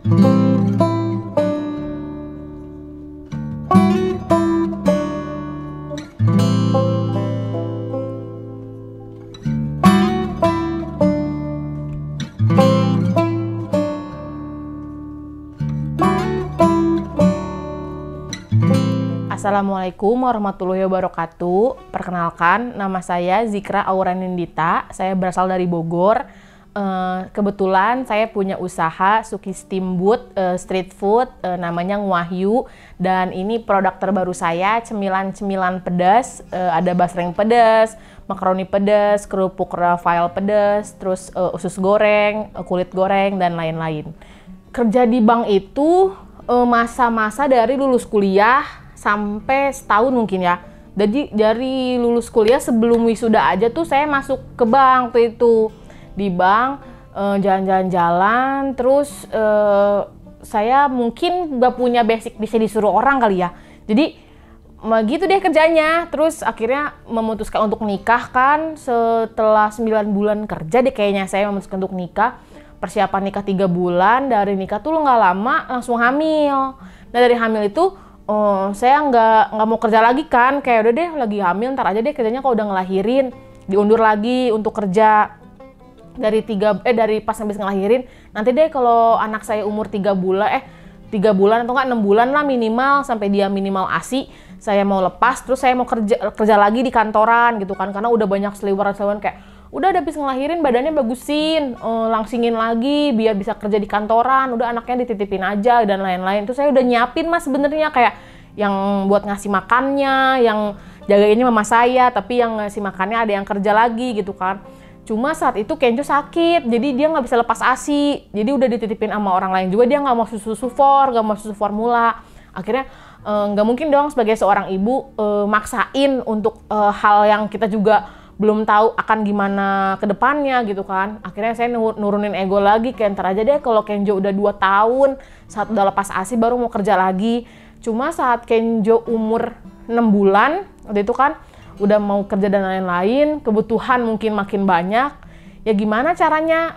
Assalamualaikum warahmatullahi wabarakatuh. Perkenalkan, nama saya Zikra Auranindita. Saya berasal dari Bogor. Kebetulan saya punya usaha Suki Steamboat street food, namanya Wahyu. Dan ini produk terbaru saya, cemilan-cemilan pedas. Ada basreng pedas, makaroni pedas, kerupuk Rafael pedas, terus usus goreng, kulit goreng, dan lain-lain. Kerja di bank itu masa-masa dari lulus kuliah sampai setahun mungkin ya. Jadi dari lulus kuliah sebelum wisuda aja tuh saya masuk ke bank tuh itu. Di bank jalan-jalan terus saya mungkin gak punya basic bisa disuruh orang kali ya. Jadi gitu deh kerjanya. Terus akhirnya memutuskan untuk nikah kan setelah 9 bulan kerja deh kayaknya saya memutuskan untuk nikah. Persiapan nikah 3 bulan, dari nikah tuh nggak lama langsung hamil. Nah dari hamil itu saya nggak mau kerja lagi kan, kayak udah deh lagi hamil ntar aja deh kerjanya kalau udah ngelahirin, diundur lagi untuk kerja dari pas habis ngelahirin, nanti deh kalau anak saya umur 3 bulan atau enggak 6 bulan lah minimal, sampai dia minimal ASI saya mau lepas, terus saya mau kerja lagi di kantoran gitu kan, karena udah banyak seliweran kayak udah habis ngelahirin badannya bagusin, langsingin lagi biar bisa kerja di kantoran, udah anaknya dititipin aja dan lain-lain. Terus saya udah nyiapin mas sebenarnya kayak yang buat ngasih makannya, yang jagainnya mama saya, tapi yang ngasih makannya ada yang kerja lagi gitu kan. Cuma saat itu Kenjo sakit, jadi dia nggak bisa lepas ASI, jadi udah dititipin sama orang lain juga, dia nggak mau susu nggak mau susu formula. Akhirnya nggak mungkin dong sebagai seorang ibu maksain untuk hal yang kita juga belum tahu akan gimana ke depannya gitu kan. Akhirnya saya nurunin ego lagi, kayak ntar aja deh kalau Kenjo udah 2 tahun, saat udah lepas ASI baru mau kerja lagi. Cuma saat Kenjo umur 6 bulan, waktu itu kan udah mau kerja dan lain-lain, kebutuhan mungkin makin banyak. Ya gimana caranya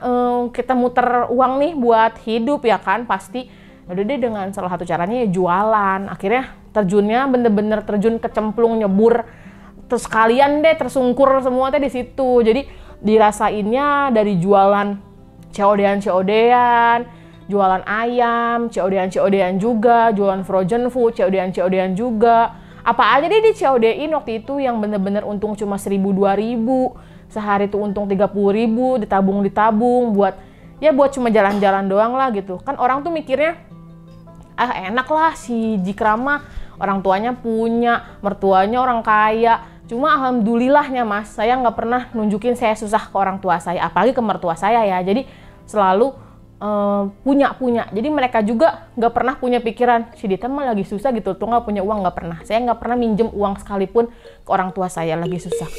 kita muter uang nih buat hidup ya kan, pasti udah deh dengan salah satu caranya ya jualan. Akhirnya terjunnya bener-bener terjun kecemplung nyebur. Terus kalian deh tersungkur semua teh di situ. Jadi dirasainnya dari jualan COD-an, jualan ayam, COD-an juga, jualan frozen food, COD-an juga. Apa aja deh di COD-in waktu itu yang bener-bener untung cuma 1.000-2.000. Sehari tuh untung 30.000, ditabung buat cuma jalan-jalan doang lah gitu. Kan orang tuh mikirnya enak lah si Jikrama, orang tuanya punya, mertuanya orang kaya. Cuma alhamdulillahnya mas, saya nggak pernah nunjukin saya susah ke orang tua saya, apalagi ke mertua saya ya. Jadi selalu punya. Jadi mereka juga nggak pernah punya pikiran, si Dita mah lagi susah gitu, tuh nggak punya uang, nggak pernah. Saya nggak pernah minjem uang sekalipun ke orang tua saya lagi susah.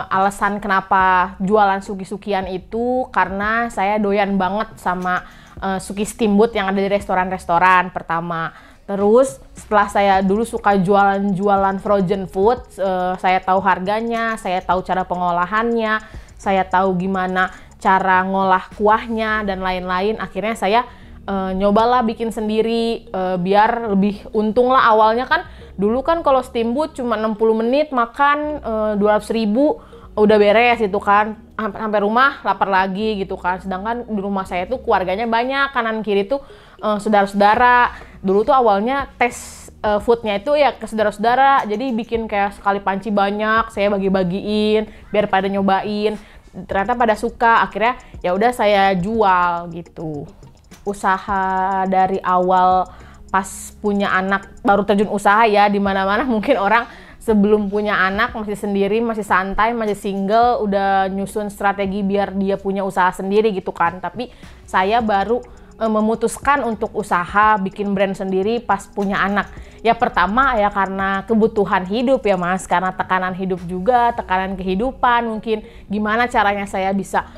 Alasan kenapa jualan suki-sukian itu karena saya doyan banget sama Suki Steamboat yang ada di restoran-restoran pertama. Terus setelah saya dulu suka jualan frozen food, saya tahu harganya, saya tahu cara pengolahannya, saya tahu gimana cara ngolah kuahnya dan lain-lain. Akhirnya saya nyobalah bikin sendiri biar lebih untung lah. Awalnya kan dulu kan kalau steamboat cuma 60 menit makan 200.000 udah beres itu kan, sampai rumah lapar lagi gitu kan. Sedangkan di rumah saya tuh keluarganya banyak, kanan kiri tuh saudara-saudara. Dulu tuh awalnya tes foodnya itu ya ke saudara-saudara, jadi bikin kayak sekali panci banyak, saya bagi-bagiin biar pada nyobain. Ternyata pada suka, akhirnya ya udah saya jual gitu. Usaha dari awal pas punya anak baru terjun usaha ya, di mana-mana mungkin orang sebelum punya anak masih sendiri, masih santai, masih single, udah nyusun strategi biar dia punya usaha sendiri gitu kan. Tapi saya baru memutuskan untuk usaha bikin brand sendiri pas punya anak. Ya pertama ya karena kebutuhan hidup ya mas, karena tekanan hidup juga, tekanan kehidupan mungkin. Gimana caranya saya bisa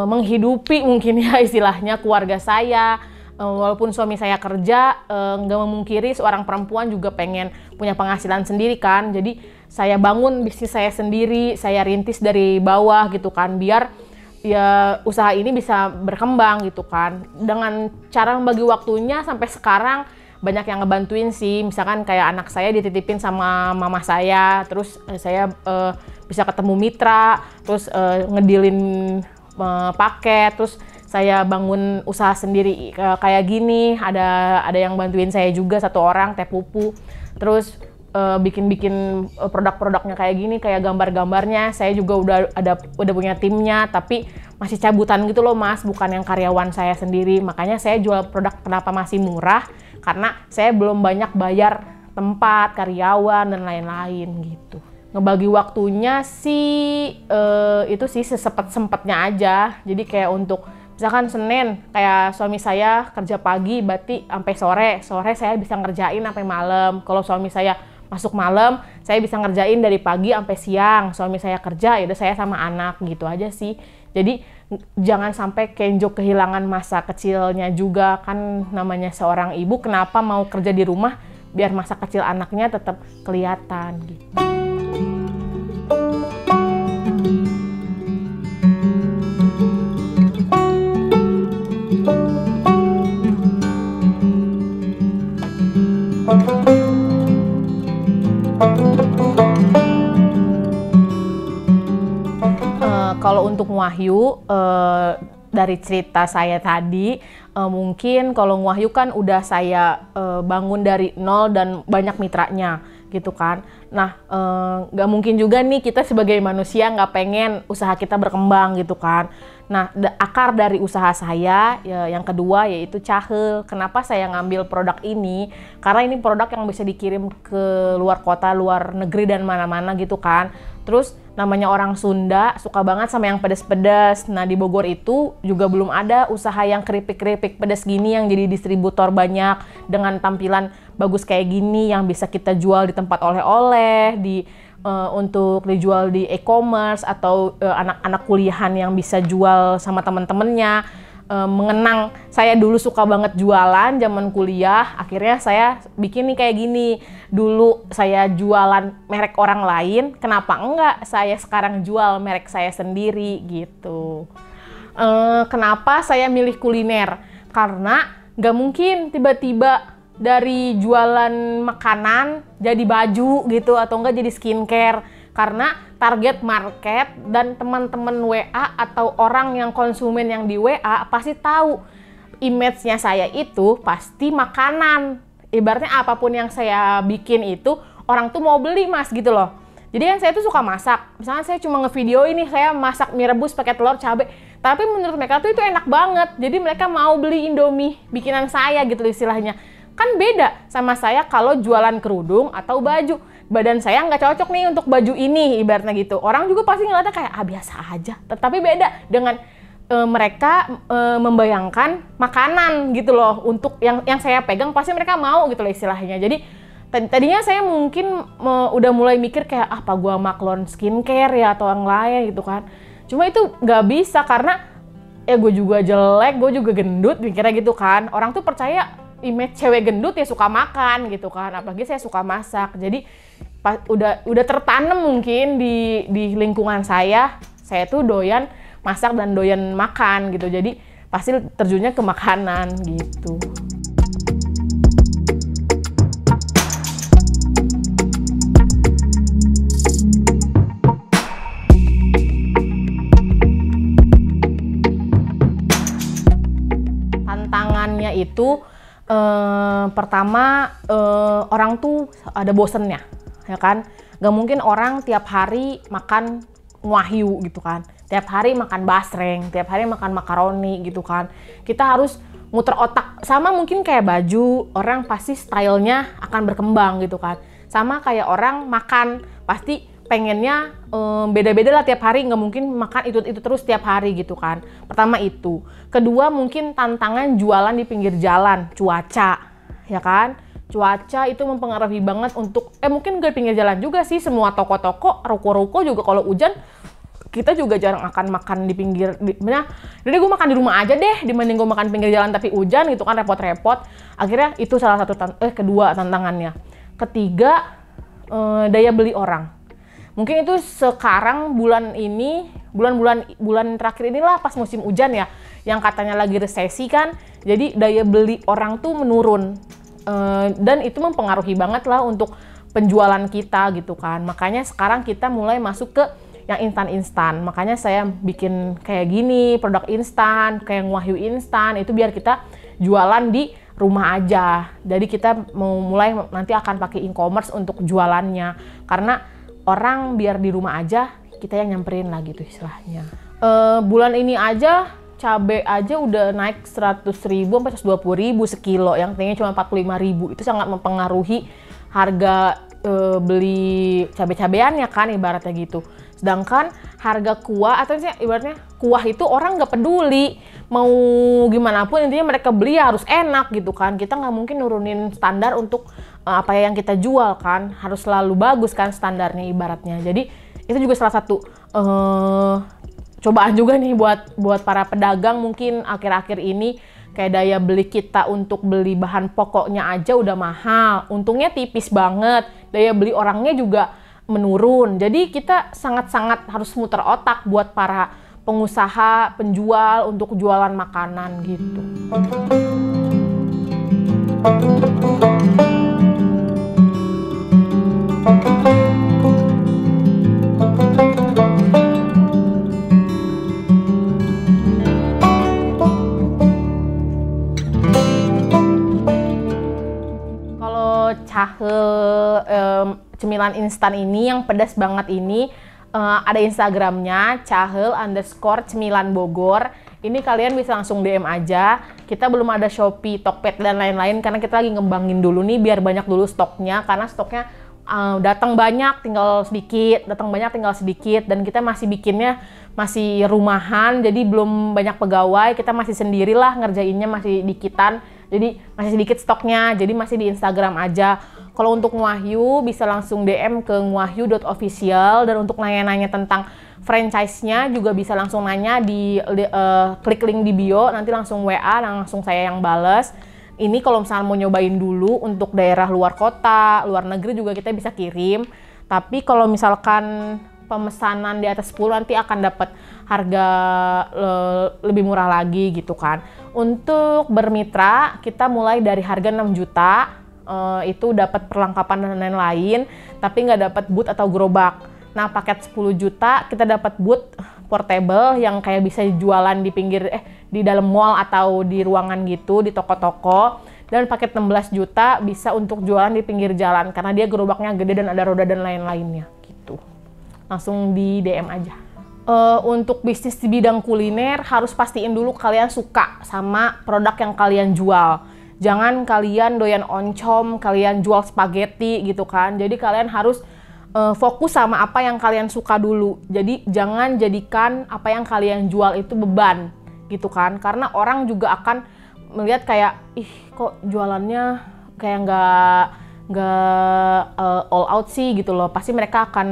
menghidupi mungkin ya istilahnya keluarga saya. Walaupun suami saya kerja, nggak memungkiri seorang perempuan juga pengen punya penghasilan sendiri kan. Jadi saya bangun bisnis saya sendiri, saya rintis dari bawah gitu kan, biar ya usaha ini bisa berkembang gitu kan. Dengan cara membagi waktunya sampai sekarang banyak yang ngebantuin sih. Misalkan kayak anak saya dititipin sama mama saya, terus saya bisa ketemu mitra, terus ngedilin paket, terus saya bangun usaha sendiri kayak gini. Ada yang bantuin saya juga, satu orang, Teh Pupu. Terus bikin produk-produknya kayak gini, kayak gambar-gambarnya. Saya juga udah punya timnya, tapi masih cabutan gitu loh Mas, bukan yang karyawan saya sendiri. Makanya saya jual produk kenapa masih murah, karena saya belum banyak bayar tempat, karyawan, dan lain-lain gitu. Ngebagi waktunya sih itu sih sesempet-sempetnya aja. Jadi kayak untuk misalkan Senin, kayak suami saya kerja pagi, berarti sampai sore saya bisa ngerjain sampai malam. Kalau suami saya masuk malam, saya bisa ngerjain dari pagi sampai siang. Suami saya kerja, ya udah saya sama anak gitu aja sih. Jadi jangan sampai Kenjo kehilangan masa kecilnya juga, kan namanya seorang ibu, kenapa mau kerja di rumah biar masa kecil anaknya tetap kelihatan gitu. Kalau untuk Wahyu, dari cerita saya tadi, mungkin kalau Wahyu kan udah saya bangun dari nol dan banyak mitranya gitu kan. Nah, nggak mungkin juga nih kita sebagai manusia nggak pengen usaha kita berkembang gitu kan. Nah, akar dari usaha saya yang kedua yaitu Cahel. Kenapa saya ngambil produk ini? Karena ini produk yang bisa dikirim ke luar kota, luar negeri, dan mana-mana gitu kan. Terus namanya orang Sunda suka banget sama yang pedas-pedas. Nah, di Bogor itu juga belum ada usaha yang keripik-keripik pedas gini yang jadi distributor banyak dengan tampilan bagus kayak gini yang bisa kita jual di tempat oleh-oleh, untuk dijual di e-commerce, atau anak-anak kuliahan yang bisa jual sama teman-temannya. Mengenang saya dulu suka banget jualan zaman kuliah, akhirnya saya bikin nih kayak gini. Dulu saya jualan merek orang lain, kenapa enggak saya sekarang jual merek saya sendiri gitu. Kenapa saya milih kuliner? Karena nggak mungkin tiba-tiba dari jualan makanan jadi baju gitu, atau enggak jadi skincare, karena target market dan teman-teman WA atau orang yang konsumen yang di WA pasti tahu image-nya saya itu pasti makanan. Ibaratnya apapun yang saya bikin itu orang tuh mau beli Mas gitu loh. Jadi kan saya tuh suka masak. Misalnya saya cuma ngevideo ini saya masak mie rebus pakai telur cabai, tapi menurut mereka tuh itu enak banget. Jadi mereka mau beli Indomie bikinan saya gitu istilahnya. Kan beda sama saya kalau jualan kerudung atau baju. Badan saya nggak cocok nih untuk baju ini, ibaratnya gitu. Orang juga pasti ngeliatnya kayak biasa aja. Tetapi beda dengan mereka membayangkan makanan gitu loh. Untuk yang saya pegang pasti mereka mau gitu loh istilahnya. Jadi tadinya saya mungkin udah mulai mikir kayak apa gua maklon skincare ya atau yang lain gitu kan. Cuma itu nggak bisa karena ya gue juga jelek, gue juga gendut, mikirnya gitu kan. Orang tuh percaya image cewek gendut ya suka makan gitu kan, apalagi saya suka masak. Jadi udah tertanam mungkin di lingkungan saya tuh doyan masak dan doyan makan gitu. Jadi pasti terjunnya ke makanan gitu. Tantangannya itu pertama orang tuh ada bosennya, ya kan? Gak mungkin orang tiap hari makan Wahyu gitu kan, tiap hari makan basreng, tiap hari makan makaroni gitu kan. Kita harus muter otak, sama mungkin kayak baju, orang pasti stylenya akan berkembang gitu kan. Sama kayak orang makan, pasti pengennya beda-beda lah tiap hari, nggak mungkin makan itu terus tiap hari gitu kan. Pertama itu. Kedua mungkin tantangan jualan di pinggir jalan, cuaca, ya kan? Cuaca itu mempengaruhi banget untuk, mungkin nggak pinggir jalan juga sih, semua toko-toko, ruko-ruko juga kalau hujan kita juga jarang akan makan di pinggir, jadi gue makan di rumah aja deh, dibanding gue makan pinggir jalan tapi hujan gitu kan, repot-repot. Akhirnya itu salah satu kedua tantangannya. Ketiga, daya beli orang. Mungkin itu sekarang bulan terakhir inilah pas musim hujan ya, yang katanya lagi resesi kan, jadi daya beli orang tuh menurun. Dan itu mempengaruhi banget lah untuk penjualan kita gitu kan. Makanya sekarang kita mulai masuk ke yang instan-instan. Makanya saya bikin kayak gini, produk instan, kayak Wahyu instan, itu biar kita jualan di rumah aja. Jadi kita mau mulai nanti akan pakai e-commerce untuk jualannya. Karena orang biar di rumah aja, kita yang nyamperin lah gitu istilahnya. Bulan ini aja cabai aja udah naik 100.000 sampai 120.000 sekilo, yang tadinya cuma 45.000. Itu sangat mempengaruhi harga beli cabai-cabeannya kan, ibaratnya gitu. Sedangkan harga kuah, atau ibaratnya kuah itu orang nggak peduli, mau gimana pun intinya mereka beli ya harus enak gitu kan. Kita nggak mungkin nurunin standar untuk apa yang kita jual kan, harus selalu bagus kan standarnya ibaratnya. Jadi itu juga salah satu cobaan juga nih buat para pedagang mungkin akhir-akhir ini. Kayak daya beli kita untuk beli bahan pokoknya aja udah mahal. Untungnya tipis banget. Daya beli orangnya juga menurun. Jadi kita sangat-sangat harus muter otak buat para pengusaha, penjual untuk jualan makanan gitu. Cemilan instan ini yang pedas banget ini ada Instagramnya @cahel_cemilan Bogor. Ini kalian bisa langsung DM aja. Kita belum ada Shopee, Tokped dan lain-lain karena kita lagi ngembangin dulu nih biar banyak dulu stoknya, karena stoknya datang banyak tinggal sedikit, dan kita masih bikinnya masih rumahan, jadi belum banyak pegawai, kita masih sendirilah ngerjainnya, masih dikitan. Jadi masih sedikit stoknya, jadi masih di Instagram aja. Kalau untuk Wahyu bisa langsung DM ke wahyu.official, dan untuk nanya-nanya tentang franchise-nya juga bisa langsung nanya klik link di bio, nanti langsung WA, langsung saya yang bales. Ini kalau misalnya mau nyobain dulu untuk daerah luar kota, luar negeri juga kita bisa kirim. Tapi kalau misalkan pemesanan di atas 10 nanti akan dapat harga lebih murah lagi gitu kan. Untuk bermitra kita mulai dari harga 6 juta, itu dapat perlengkapan dan lain-lain, tapi nggak dapat boot atau gerobak. Nah paket 10 juta kita dapat boot portable yang kayak bisa jualan di di dalam mall atau di ruangan gitu, di toko-toko. Dan paket 16 juta bisa untuk jualan di pinggir jalan karena dia gerobaknya gede dan ada roda dan lain-lainnya gitu. Langsung di DM aja. Untuk bisnis di bidang kuliner harus pastiin dulu kalian suka sama produk yang kalian jual. Jangan kalian doyan oncom, kalian jual spaghetti gitu kan. Jadi kalian harus fokus sama apa yang kalian suka dulu. Jadi jangan jadikan apa yang kalian jual itu beban gitu kan. Karena orang juga akan melihat kayak, ih kok jualannya kayak nggak all out sih gitu loh. Pasti mereka akan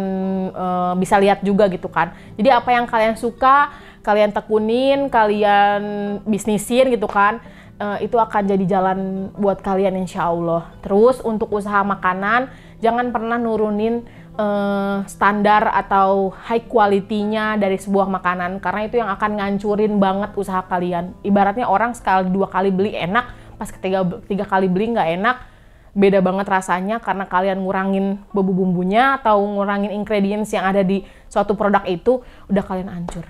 bisa lihat juga gitu kan. Jadi apa yang kalian suka, kalian tekunin, kalian bisnisin gitu kan. Itu akan jadi jalan buat kalian insya Allah. Terus untuk usaha makanan, jangan pernah nurunin standar atau high quality-nya dari sebuah makanan, karena itu yang akan ngancurin banget usaha kalian. Ibaratnya orang sekali 2 kali beli enak, pas ketiga kali beli nggak enak, beda banget rasanya karena kalian ngurangin bumbu-bumbunya atau ngurangin ingredients yang ada di suatu produk itu, udah kalian hancur.